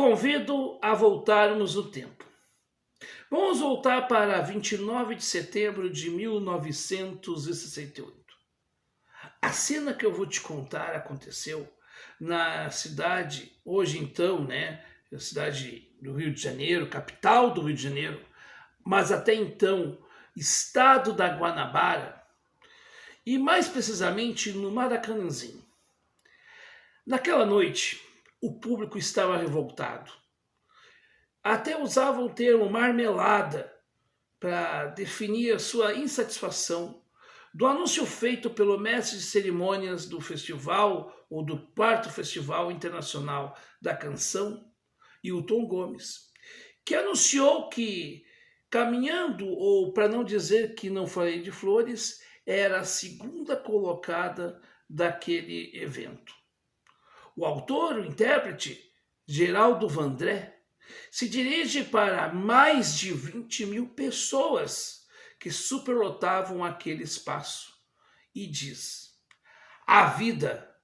convido a voltarmos no tempo. Vamos voltar para 29 de setembro de 1968. A cena que eu vou te contar aconteceu na cidade, hoje então, a cidade do Rio de Janeiro, capital do Rio de Janeiro, mas até então, estado da Guanabara, e mais precisamente no Maracanãzinho. Naquela noite, o público estava revoltado. Até usavam o termo marmelada para definir a sua insatisfação do anúncio feito pelo mestre de cerimônias do festival ou do quarto Festival Internacional da Canção, Hilton Gomes, que anunciou que Caminhando, ou para não dizer que não falei de flores, era a segunda colocada daquele evento. O autor, o intérprete, Geraldo Vandré, se dirige para mais de 20 mil pessoas que superlotavam aquele espaço e diz: a vida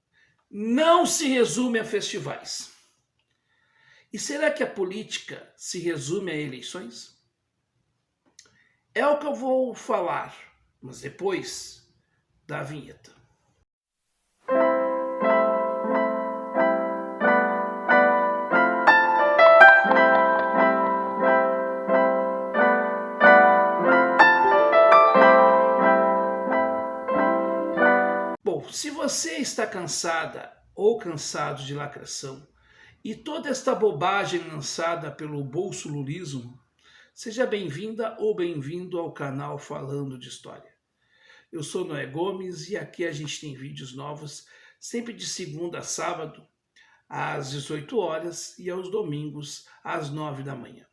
não se resume a festivais. E será que a política se resume a eleições? É o que eu vou falar, mas depois da vinheta. Bom, se você está cansada ou cansado de lacração e toda esta bobagem lançada pelo bolsolulismo, seja bem-vinda ou bem-vindo ao canal Falando de História. Eu sou Noé Gomes e aqui a gente tem vídeos novos sempre de segunda a sábado, às 18 horas e aos domingos, às 9 da manhã.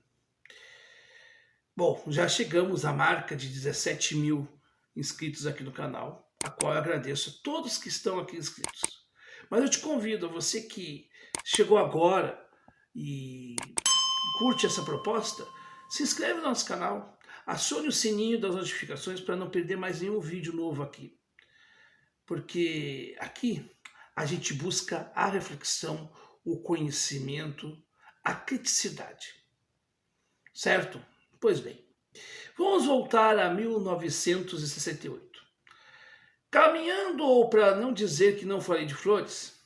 Bom, já chegamos à marca de 17 mil inscritos aqui no canal, a qual eu agradeço a todos que estão aqui inscritos. Mas eu te convido, a você que chegou agora e curte essa proposta, se inscreve no nosso canal, acione o sininho das notificações para não perder mais nenhum vídeo novo aqui. Porque aqui a gente busca a reflexão, o conhecimento, a criticidade. Certo? Pois bem, vamos voltar a 1968. Caminhando, ou para não dizer que não falei de flores,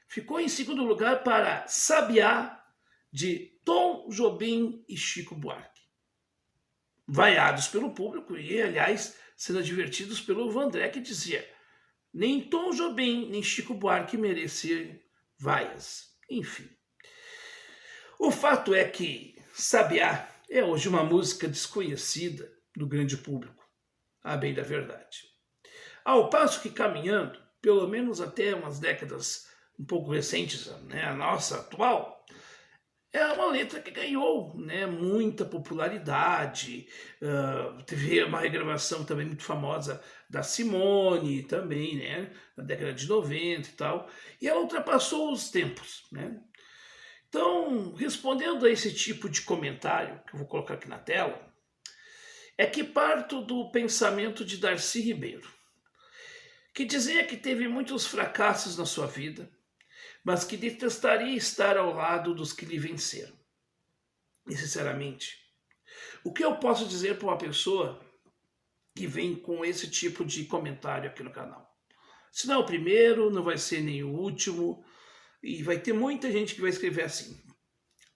ficou em segundo lugar para Sabiá, de Tom Jobim e Chico Buarque. Vaiados pelo público e, aliás, sendo advertidos pelo Vandré, que dizia: nem Tom Jobim nem Chico Buarque mereciam vaias. Enfim. O fato é que Sabiá é hoje uma música desconhecida do grande público, a bem da verdade. Ao passo que Caminhando, pelo menos até umas décadas um pouco recentes, a nossa atual, é uma letra que ganhou muita popularidade. Teve uma regravação também muito famosa da Simone, também, na década de 90 e tal. E ela ultrapassou os tempos. Então, respondendo a esse tipo de comentário, que eu vou colocar aqui na tela, é que parto do pensamento de Darcy Ribeiro, que dizia que teve muitos fracassos na sua vida, mas que detestaria estar ao lado dos que lhe venceram. E, sinceramente, o que eu posso dizer para uma pessoa que vem com esse tipo de comentário aqui no canal? Se não é o primeiro, não vai ser nem o último, e vai ter muita gente que vai escrever assim.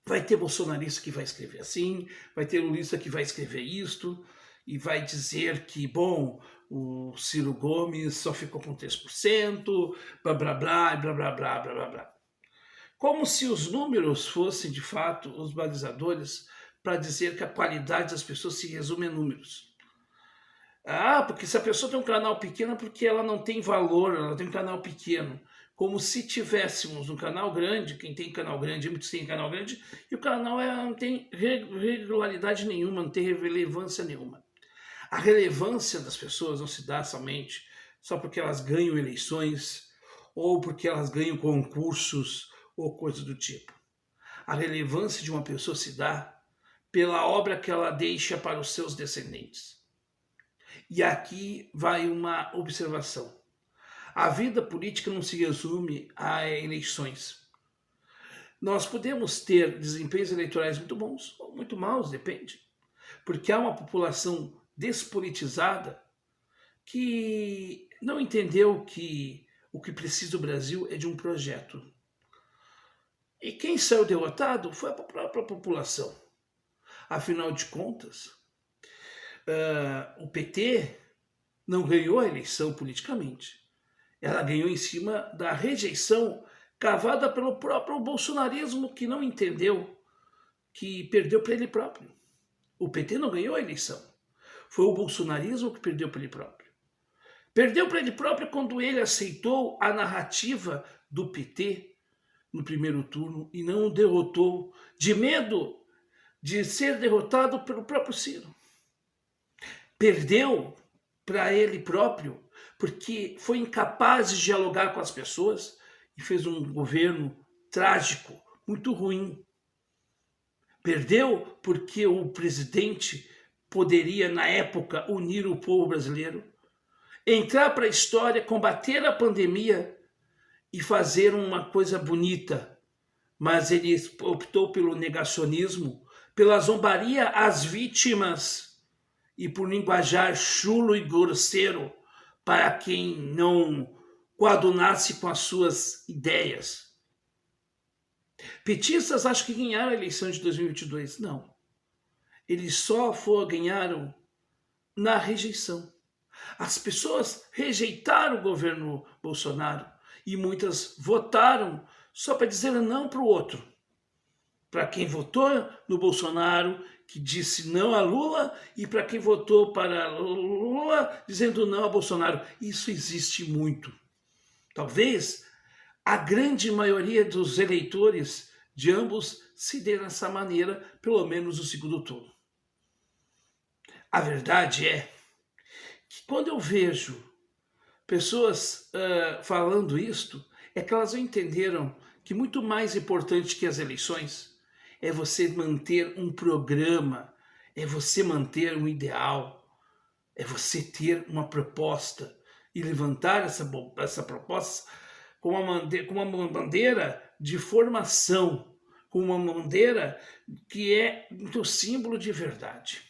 Vai ter bolsonarista que vai escrever assim, vai ter lulista que vai escrever isto, e vai dizer que, bom, o Ciro Gomes só ficou com 3%, blá blá blá, blá blá blá, blá blá blá. Como se os números fossem, de fato, os balizadores para dizer que a qualidade das pessoas se resume a números. Ah, porque se a pessoa tem um canal pequeno é porque ela não tem valor, ela tem um canal pequeno. Como se tivéssemos um canal grande, quem tem canal grande, muitos têm canal grande, e o canal não tem regularidade nenhuma, não tem relevância nenhuma. A relevância das pessoas não se dá somente só porque elas ganham eleições ou porque elas ganham concursos ou coisa do tipo. A relevância de uma pessoa se dá pela obra que ela deixa para os seus descendentes. E aqui vai uma observação. A vida política não se resume a eleições. Nós podemos ter desempenhos eleitorais muito bons ou muito maus, depende. Porque há uma população despolitizada que não entendeu que o que precisa o Brasil é de um projeto. E quem saiu derrotado foi a própria população. Afinal de contas, o PT não ganhou a eleição politicamente. Ela ganhou em cima da rejeição cavada pelo próprio bolsonarismo, que não entendeu que perdeu para ele próprio. O PT não ganhou a eleição. Foi o bolsonarismo que perdeu para ele próprio. Perdeu para ele próprio quando ele aceitou a narrativa do PT no primeiro turno e não o derrotou, de medo de ser derrotado pelo próprio Ciro. Perdeu para ele próprio porque foi incapaz de dialogar com as pessoas e fez um governo trágico, muito ruim. Perdeu porque o presidente poderia, na época, unir o povo brasileiro, entrar para a história, combater a pandemia e fazer uma coisa bonita. Mas ele optou pelo negacionismo, pela zombaria às vítimas e por linguajar chulo e grosseiro para quem não coadunasse com as suas ideias. Petistas acham que ganharam a eleição de 2022. Não. Eles só ganharam na rejeição. As pessoas rejeitaram o governo Bolsonaro e muitas votaram só para dizer não para o outro. Para quem votou no Bolsonaro, que disse não a Lula, e para quem votou para Lula, dizendo não a Bolsonaro. Isso existe muito. Talvez a grande maioria dos eleitores de ambos se dê dessa maneira, pelo menos no segundo turno. A verdade é que quando eu vejo pessoas falando isto, é que elas não entenderam que muito mais importante que as eleições é você manter um programa, é você manter um ideal, é você ter uma proposta e levantar essa proposta com uma bandeira de formação, com uma bandeira que é o símbolo de verdade.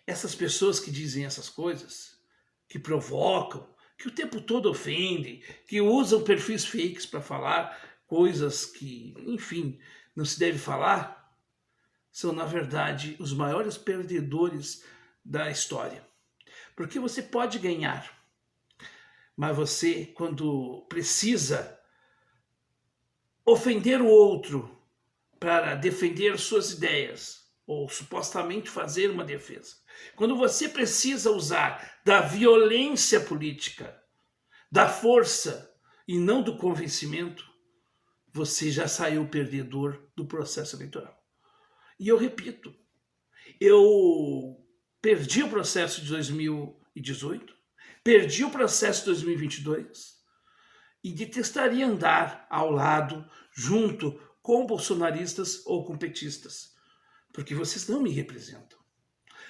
Essas pessoas que dizem essas coisas, que provocam, que o tempo todo ofendem, que usam perfis fakes para falar coisas que, enfim, não se deve falar, são, na verdade, os maiores perdedores da história. Porque você pode ganhar, mas você, quando precisa ofender o outro para defender suas ideias, ou supostamente fazer uma defesa, quando você precisa usar da violência política, da força e não do convencimento, você já saiu perdedor do processo eleitoral. E eu repito, eu perdi o processo de 2018, perdi o processo de 2022 e detestaria andar ao lado, junto com bolsonaristas ou com petistas, porque vocês não me representam.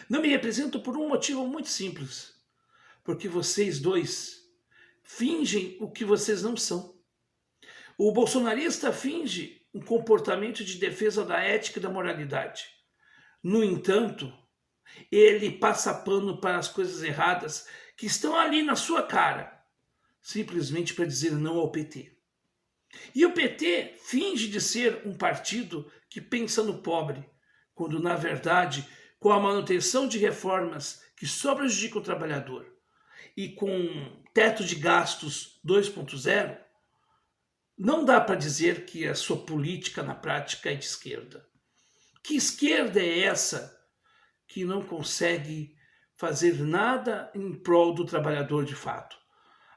Não me representam por um motivo muito simples, porque vocês dois fingem o que vocês não são. O bolsonarista finge um comportamento de defesa da ética e da moralidade. No entanto, ele passa pano para as coisas erradas que estão ali na sua cara, simplesmente para dizer não ao PT. E o PT finge de ser um partido que pensa no pobre, quando, na verdade, com a manutenção de reformas que só prejudicam o trabalhador e com teto de gastos 2.0, não dá para dizer que a sua política na prática é de esquerda. Que esquerda é essa que não consegue fazer nada em prol do trabalhador de fato,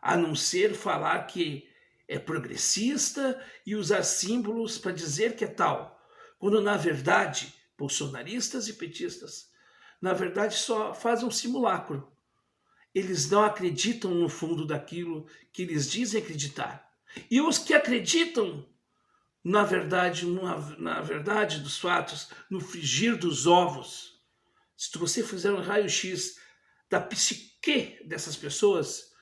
a não ser falar que é progressista e usar símbolos para dizer que é tal, quando na verdade bolsonaristas e petistas, na verdade só fazem um simulacro. Eles não acreditam no fundo daquilo que eles dizem acreditar. E os que acreditam, na verdade dos fatos, no frigir dos ovos, se você fizer um raio-x da psique dessas pessoas,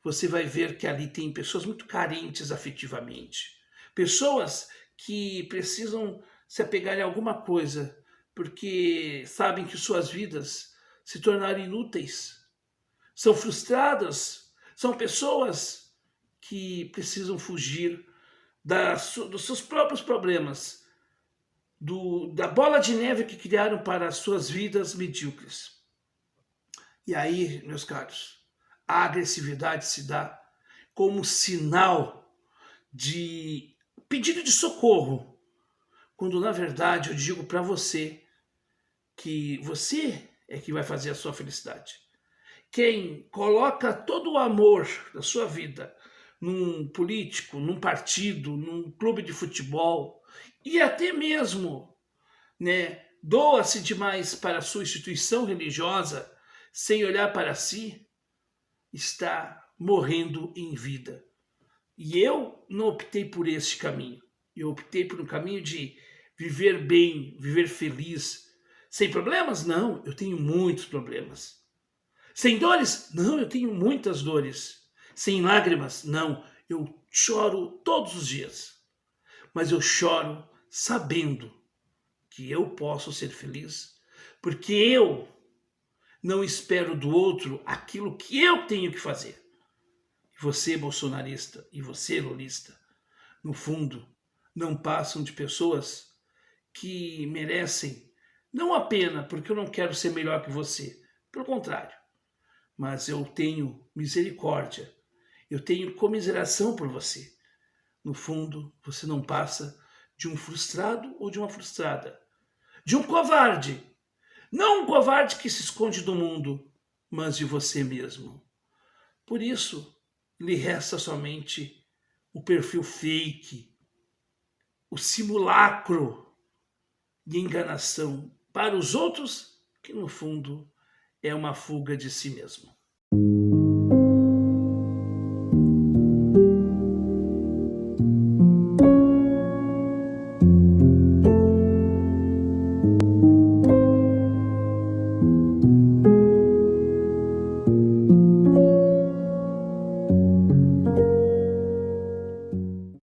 você vai ver que ali tem pessoas muito carentes afetivamente. Pessoas que precisam se apegar em alguma coisa porque sabem que suas vidas se tornaram inúteis, são frustradas, são pessoas que precisam fugir dos seus próprios problemas, da bola de neve que criaram para as suas vidas medíocres. E aí, meus caros, a agressividade se dá como sinal de pedido de socorro, quando na verdade eu digo para você que você é que vai fazer a sua felicidade. Quem coloca todo o amor da sua vida num político, num partido, num clube de futebol e até mesmo, né, doa-se demais para a sua instituição religiosa sem olhar para si, está morrendo em vida. E eu não optei por este caminho. Eu optei por um caminho de viver bem, viver feliz. Sem problemas? Não, eu tenho muitos problemas. Sem dores? Não, eu tenho muitas dores. Sem lágrimas? Não, eu choro todos os dias. Mas eu choro sabendo que eu posso ser feliz, porque eu não espero do outro aquilo que eu tenho que fazer. Você, bolsonarista, e você, lulista, no fundo, não passam de pessoas que merecem, não a pena porque eu não quero ser melhor que você, pelo contrário, mas eu tenho misericórdia, eu tenho comiseração por você. No fundo, você não passa de um frustrado ou de uma frustrada, de um covarde, não um covarde que se esconde do mundo, mas de você mesmo. Por isso, lhe resta somente o perfil fake, o simulacro de enganação para os outros, que no fundo é uma fuga de si mesmo.